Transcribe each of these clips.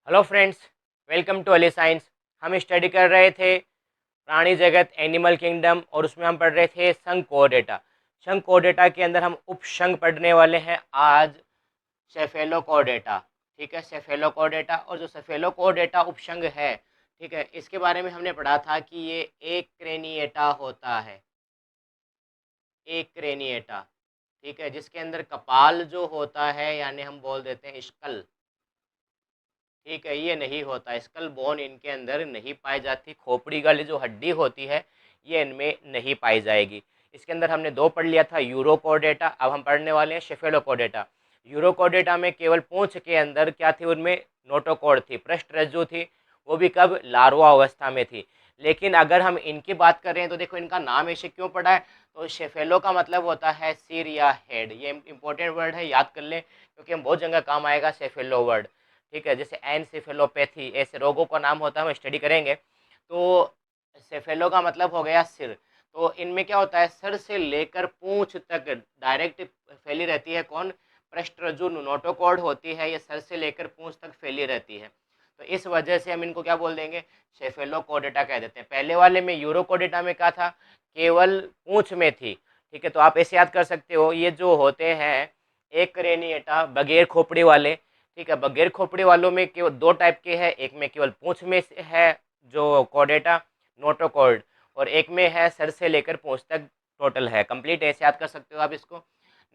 Hello friends, welcome to Ali science. हम study कर रहे थे प्राणी जगत एनिमल किंगडम और उसमें हम पढ़ रहे थे संघ कोडेटा। संघ कोडेटा के अंदर हम उपसंघ पढ़ने वाले हैं आज सेफेलोकोडेटा। ठीक है, सेफेलोकोडेटा और जो सेफेलोकोडेटा उपसंघ है, ठीक है, इसके बारे में हमने पढ़ा था कि ये एक क्रेनिएटा होता है। एक क्रेनिएटा, ठीक है, जिसके अंदर कपाल जो होता है यानी हम बोल देते हैं स्कल। ठीक है, ये नहीं होता, स्कल बोन इनके अंदर नहीं पाई जाती। खोपड़ी वाली जो हड्डी होती है ये इनमें नहीं पाई जाएगी। इसके अंदर हमने दो पढ़ लिया था, यूरोकोडेटा। अब हम पढ़ने वाले हैं शेफेलोकोडेटा। यूरोकोडेटा में केवल पूंछ के अंदर क्या थी, उनमें नोटोकोड थी, पृष्ठ रज्जु थी। वो भी कब, लार्वा अवस्था में थी। लेकिन अगर हम इनकी बात करें तो देखो इनका नाम ऐसे क्यों पड़ा है, तो शेफेलो का मतलब होता है सिर या हेड। ये इंपॉर्टेंट वर्ड है, याद कर लें, क्योंकि हम बहुत जगह काम आएगा शेफेलो वर्ड। ठीक है, जैसे एनसेफेलोपैथी ऐसे रोगों का नाम होता है, हम स्टडी करेंगे। तो सेफेलो का मतलब हो गया सिर। तो इनमें क्या होता है, सर से लेकर पूंछ तक डायरेक्ट फैली रहती है। कौन, पृष्ठरज्जु नोटोकॉर्ड होती है, ये सर से लेकर पूंछ तक फैली रहती है। तो इस वजह से हम इनको क्या बोल देंगे, सेफेलोकोडेटा कह देते हैं। पहले वाले में यूरोकोडेटा में क्या था, केवल पूंछ में थी। ठीक है, तो आप ऐसे याद कर सकते हो, ये जो होते हैं एक क्रेनिएटा बगैर खोपड़ी वाले। ठीक है, बगैर खोपड़ी वालों में केवल दो टाइप के हैं, एक में केवल पूंछ में से है जो कोडेटा नोटोकॉर्ड, और एक में है सर से लेकर पूंछ तक टोटल है, कंप्लीट। ऐसे याद कर सकते हो आप इसको।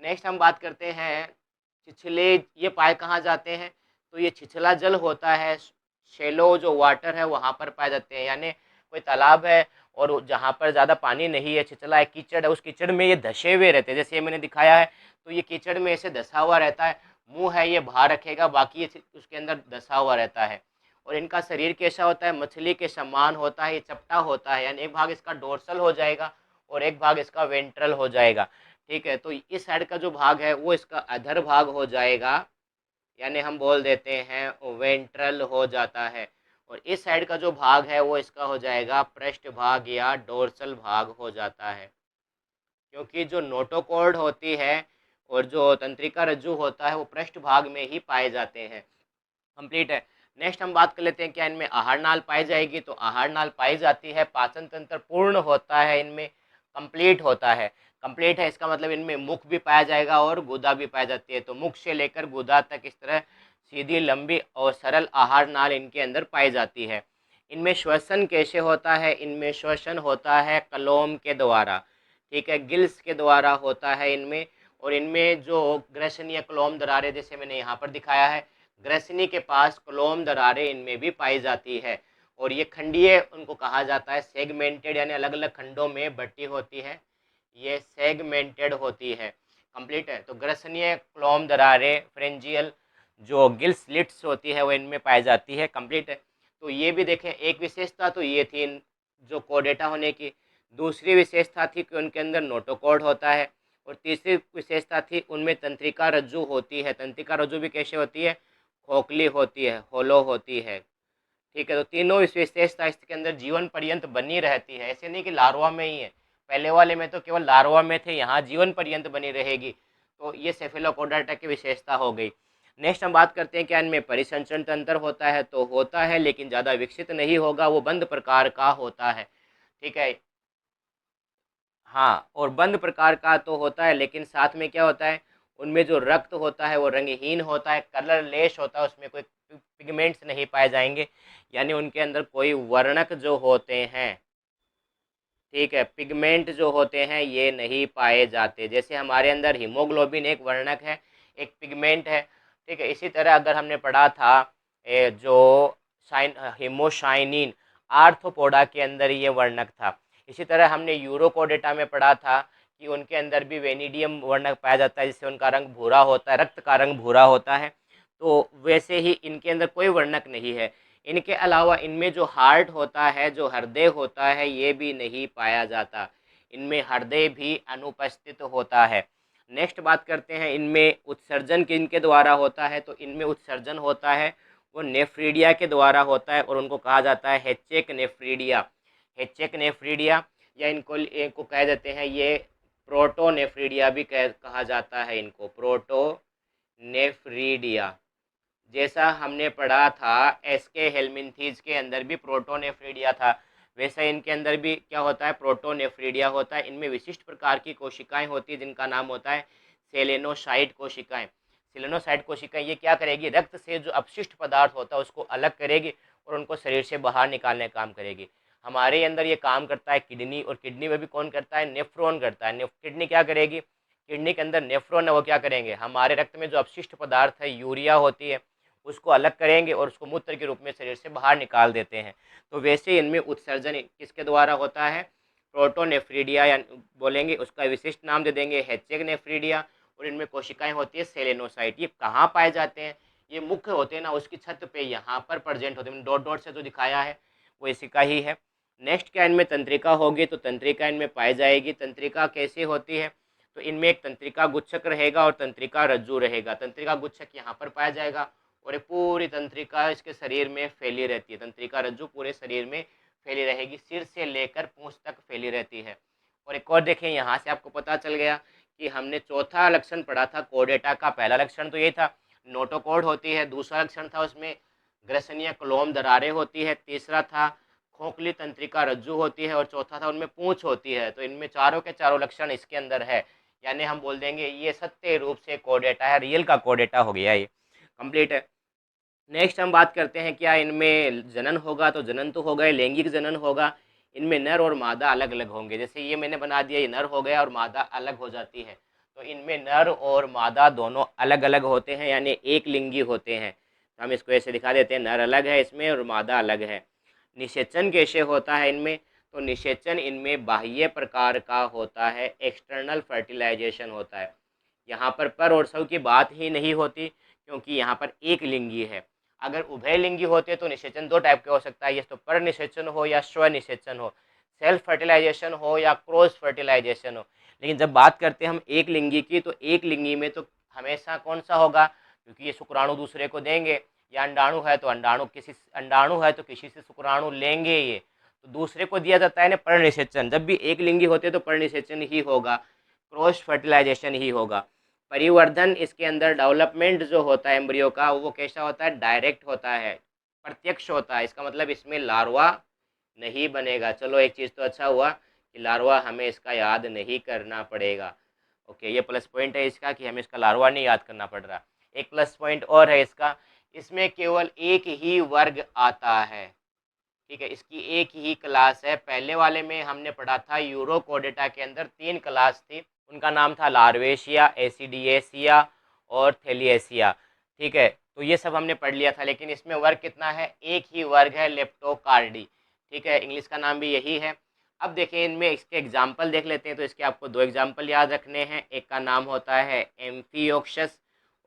नेक्स्ट हम बात करते हैं छिछले। ये पाए कहाँ जाते हैं, तो ये छिछला जल होता है, शेलो जो वाटर है वहाँ पर पाए जाते हैं। यानी कोई तालाब है और जहाँ पर ज़्यादा पानी नहीं है, छिछला है, कीचड़ है, उस कीचड़ में ये धसे हुए रहते हैं। जैसे ये मैंने दिखाया है, तो ये कीचड़ में ऐसे धसा हुआ रहता है। मुंह है ये बाहर रखेगा, बाकी ये उसके अंदर धसा हुआ रहता है। और इनका शरीर कैसा होता है, मछली के समान होता है, ये चपटा होता है। यानी एक भाग इसका डोर्सल हो जाएगा और एक भाग इसका वेंट्रल हो जाएगा। ठीक है, तो इस साइड का जो भाग है वो इसका अधर भाग हो जाएगा, यानी हम बोल देते हैं वेंट्रल हो जाता है। और इस साइड का जो भाग है वो इसका हो जाएगा पृष्ठ भाग या डोर्सल भाग हो जाता है। क्योंकि जो नोटोकॉर्ड होती है और जो तंत्रिका रज्जु होता है वो पृष्ठ भाग में ही पाए जाते हैं। कंप्लीट है। नेक्स्ट हम बात कर लेते हैं क्या इनमें आहार नाल पाई जाएगी, तो आहार नाल पाई जाती है। पाचन तंत्र पूर्ण होता है इनमें, कंप्लीट होता है। कंप्लीट है इसका मतलब इनमें मुख भी पाया जाएगा और गुदा भी पाई जाती है। तो मुख से लेकर गुदा तक इस तरह सीधी लंबी और सरल आहार नाल इनके अंदर पाई जाती है। इनमें श्वसन कैसे होता है, इनमें श्वसन होता है कलोम के द्वारा। ठीक है, गिल्स के द्वारा होता है इनमें। और इनमें जो ग्रसनीय क्लोम दरारें जैसे मैंने यहाँ पर दिखाया है, ग्रसनी के पास क्लोम दरारें इनमें भी पाई जाती है। और ये खंडीय उनको कहा जाता है, सेगमेंटेड, यानी अलग अलग खंडों में बटी होती है, ये सेगमेंटेड होती है। कंप्लीट है। तो ग्रसनीय क्लोम दरारें फ्रेंजियल जो गिल स्लिट्स होती है वो इनमें पाई जाती है। कंप्लीट है। तो ये भी देखें, एक विशेषता तो ये थी जो कोडेटा होने की। दूसरी विशेषता थी कि उनके अंदर नोटोकॉर्ड होता है। और तीसरी विशेषता थी उनमें तंत्रिका रज्जु होती है। तंत्रिका रज्जु भी कैसे होती है, खोखली होती है, होलो होती है। ठीक है, तो तीनों विशेषता इसके अंदर जीवन पर्यंत बनी रहती है। ऐसे नहीं कि लार्वा में ही है, पहले वाले में तो केवल लार्वा में थे, यहाँ जीवन पर्यंत बनी रहेगी। तो ये सेफेलोकोडाटा की विशेषता हो गई। नेक्स्ट हम बात करते हैं क्या इनमें परिसंचरण तंत्र होता है, तो होता है लेकिन ज़्यादा विकसित नहीं होगा, वो बंद प्रकार का होता है। ठीक है, हाँ, और बंद प्रकार का तो होता है, लेकिन साथ में क्या होता है, उनमें जो रक्त होता है वो रंगहीन होता है, कलरलेस होता है, उसमें कोई पिगमेंट्स नहीं पाए जाएंगे। यानी उनके अंदर कोई वर्णक जो होते हैं, ठीक है, पिगमेंट जो होते हैं ये नहीं पाए जाते। जैसे हमारे अंदर हीमोग्लोबिन एक वर्णक है, एक पिगमेंट है। ठीक है, इसी तरह अगर हमने पढ़ा था जो साइन हीमोशाइनिन, आर्थ्रोपोडा के अंदर ये वर्णक था। इसी तरह हमने यूरोकोडेटा में पढ़ा था कि उनके अंदर भी वेनिडियम वर्णक पाया जाता है, जिससे उनका रंग भूरा होता है, रक्त का रंग भूरा होता है। तो वैसे ही इनके अंदर कोई वर्णक नहीं है। इनके अलावा इनमें जो हार्ट होता है, जो हृदय होता है, ये भी नहीं पाया जाता। इनमें हृदय भी अनुपस्थित होता है। नेक्स्ट बात करते हैं, इनमें उत्सर्जन किनके द्वारा होता है, तो इनमें उत्सर्जन होता है वो नेफ्रीडिया के द्वारा होता है, और उनको कहा जाता है हेचेक नेफ्रीडिया। हेचेक नेफ्रीडिया, या इनको इनको कह देते हैं ये प्रोटोनेफ्रीडिया भी कहा जाता है, इनको प्रोटोनेफ्रीडिया। जैसा हमने पढ़ा था एसके हेलमिंथीज के अंदर भी प्रोटोनेफ्रीडिया था, वैसे इनके अंदर भी क्या होता है, प्रोटोनेफ्रीडिया होता है। इनमें विशिष्ट प्रकार की कोशिकाएं होती हैं जिनका नाम होता है सेलेनोसाइट कोशिकाएं। सेलेनोसाइट कोशिकाएं ये क्या करेगी, रक्त से जो अपशिष्ट पदार्थ होता है उसको अलग करेगी और उनको शरीर से बाहर निकालने का काम करेगी। हमारे अंदर ये काम करता है किडनी, और किडनी में भी कौन करता है, नेफ्रॉन करता है। किडनी क्या करेगी, किडनी के अंदर नेफ्रॉन है वो क्या करेंगे, हमारे रक्त में जो अपशिष्ट पदार्थ है यूरिया होती है उसको अलग करेंगे और उसको मूत्र के रूप में शरीर से बाहर निकाल देते हैं। तो वैसे इनमें उत्सर्जन किसके द्वारा होता है, प्रोटोनेफ्रीडिया या बोलेंगे, उसका विशिष्ट नाम दे देंगे हेचेनेफ्रीडिया। और इनमें कोशिकाएं होती है सेलेनोसाइट। ये कहाँ पाए जाते हैं, ये मुख्य होते हैं ना उसकी छत पे यहाँ पर प्रेजेंट होते हैं, डॉट डॉट से जो दिखाया है वो इसी का ही है। नेक्स्ट क्या इनमें तंत्रिका होगी, तो तंत्रिका इनमें पाई जाएगी। तंत्रिका कैसी होती है, तो इनमें एक तंत्रिका गुच्छक रहेगा और तंत्रिका रज्जु रहेगा। तंत्रिका गुच्छक यहाँ पर पाया जाएगा और ये पूरी तंत्रिका इसके शरीर में फैली रहती है। तंत्रिका रज्जु पूरे शरीर में फैली रहेगी, सिर से लेकर पूंछ तक फैली रहती है। और एक और देखें, यहाँ से आपको पता चल गया कि हमने चौथा लक्षण पढ़ा था कोर्डेटा का। पहला लक्षण तो ये था नोटोकॉर्ड होती है, दूसरा लक्षण था उसमें ग्रसनिया क्लोम दरारें होती है, तीसरा था खोखली तंत्रिका रज्जु होती है और चौथा था उनमें पूंछ होती है। तो इनमें चारों के चारों लक्षण इसके अंदर है, यानी हम बोल देंगे ये सत्य रूप से कोर्डेटा है, रियल का कोर्डेटा हो गया, ये कंप्लीट है। नेक्स्ट हम बात करते हैं क्या इनमें जनन होगा, तो जनन तो होगा, लैंगिक जनन होगा। इनमें नर और मादा अलग अलग होंगे, जैसे ये मैंने बना दिया, ये नर हो गया और मादा अलग हो जाती है। तो इनमें नर और मादा दोनों अलग अलग होते हैं, यानी एक लिंगी होते हैं। तो हम इसको ऐसे दिखा देते हैं, नर अलग है इसमें और मादा अलग है। निषेचन कैसे होता है इनमें, तो निषेचन इनमें बाह्य प्रकार का होता है, एक्सटर्नल फर्टिलाइजेशन होता है। यहाँ पर और सब की बात ही नहीं होती, क्योंकि यहाँ पर एक लिंगी है। अगर उभय लिंगी होते तो निषेचन दो टाइप के हो सकता है, ये तो पर निषेचन हो या स्व निषेचन हो, सेल्फ फर्टिलाइजेशन हो या क्रॉस फर्टिलाइजेशन हो। लेकिन जब बात करते हैं हम एक लिंगी की, तो एक लिंगी में तो हमेशा कौन सा होगा, क्योंकि ये शुक्राणु दूसरे को देंगे, या अंडाणु है तो किसी से शुक्राणु लेंगे, ये तो दूसरे को दिया जाता है ना पर निषेचन। जब भी एक लिंगी होते तो पर निषेचन ही होगा, क्रॉस फर्टिलाइजेशन ही होगा। परिवर्धन इसके अंदर डेवलपमेंट जो होता है एम्ब्रियो का, वो कैसा होता है, डायरेक्ट होता है, प्रत्यक्ष होता है। इसका मतलब इसमें लार्वा नहीं बनेगा। चलो एक चीज़ तो अच्छा हुआ कि लार्वा हमें इसका याद नहीं करना पड़ेगा। ओके, ये प्लस पॉइंट है इसका कि हमें इसका लार्वा नहीं याद करना पड़ रहा। एक प्लस पॉइंट और है इसका, इसमें केवल एक ही वर्ग आता है, ठीक है, इसकी एक ही क्लास है। पहले वाले में हमने पढ़ा था यूरोकोडेटा के अंदर 3 क्लास थी, उनका नाम था लार्वेशिया, एसिडिएसिया और थेलिएसिया, ठीक है। तो ये सब हमने पढ़ लिया था, लेकिन इसमें वर्ग कितना है, एक ही वर्ग है, लेप्टोकार्डी, ठीक है, इंग्लिश का नाम भी यही है। अब देखिए इनमें इसके एग्जाम्पल देख लेते हैं, तो इसके आपको 2 एग्जाम्पल याद रखने हैं। एक का नाम होता है एम्फियोक्सस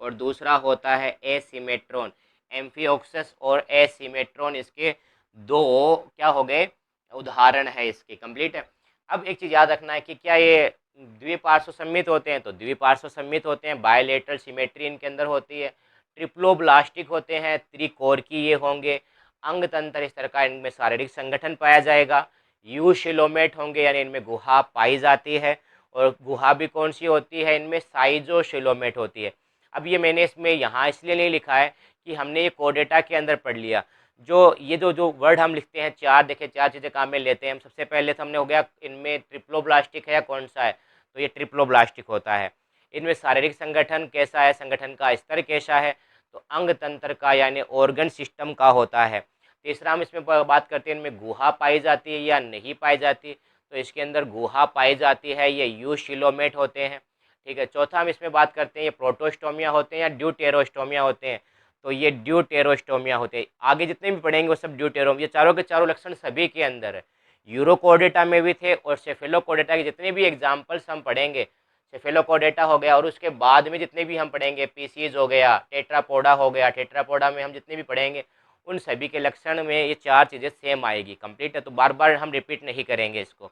और दूसरा होता है एसिमेट्रॉन। एम्फियोक्सस और एसिमेट्रॉन इसके 2 क्या हो गए, उदाहरण है इसके, कंप्लीट है। अब एक चीज़ याद रखना है कि क्या ये द्विपार्श्व सम्मित होते हैं, तो द्विपार्श्व सम्मित होते हैं, बायलेटरल सिमेट्री इनके अंदर होती है। ट्रिप्लोब्लास्टिक होते हैं, त्रिकोरकी ये होंगे। अंग तंत्र इस तरह का इनमें शारीरिक संगठन पाया जाएगा। यूशिलोमेट होंगे, यानी इनमें गुहा पाई जाती है, और गुहा भी कौन सी होती है, इनमें साइजोशिलोमेट होती है। अब ये मैंने इसमें यहाँ इसलिए नहीं लिखा है कि हमने ये कोडेटा के अंदर पढ़ लिया। जो ये जो वर्ड हम लिखते हैं, चार देखिए, 4 चीज़ें काम में लेते हैं हम। सबसे पहले तो हमने हो गया इनमें ट्रिप्लोब्लास्टिक है या कौन सा है, तो ये ट्रिप्लोब्लास्टिक होता है। इनमें शारीरिक संगठन कैसा है, संगठन का स्तर कैसा है, तो अंग तंत्र का यानी ऑर्गन सिस्टम का होता है। तीसरा हम इसमें बात करते हैं इनमें गुहा पाई जाती है या नहीं पाई जाती, तो इसके अंदर गुहा पाई जाती है, ये यूशिलोमेट होते हैं, ठीक है। चौथा हम इसमें बात करते हैं ये प्रोटोस्टोमिया होते हैं या ड्यूटेरोस्टोमिया होते हैं, तो ये ड्यूटेरोस्टोमिया होते हैं। आगे जितने भी पढ़ेंगे वो सब ड्यूटेरोम, ये चारों के चारों लक्षण सभी के अंदर है। यूरोकोडेटा में भी थे, और सेफेलोकोडेटा के जितने भी एग्जाम्पल्स हम पढ़ेंगे, सेफेलोकोडेटा हो गया और उसके बाद में जितने भी हम पढ़ेंगे, पीसीज हो गया, टेट्रापोडा हो गया, टेट्रापोडा में हम जितने भी पढ़ेंगे उन सभी के लक्षण में ये 4 चीज़ें सेम आएगी, कंप्लीट है। तो बार बार हम रिपीट नहीं करेंगे इसको।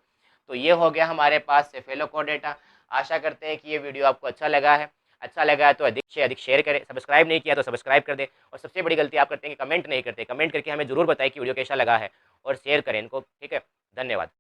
तो ये हो गया हमारे पास सेफेलोकोडेटा। आशा करते हैं कि ये वीडियो आपको अच्छा लगा है। अच्छा लगा है तो अधिक से अधिक शेयर करें, सब्सक्राइब नहीं किया तो सब्सक्राइब कर दें, और सबसे बड़ी गलती आप करते हैं कि कमेंट नहीं करते। कमेंट करके हमें ज़रूर बताएं कि वीडियो कैसा लगा है, और शेयर करें इनको, ठीक है। धन्यवाद।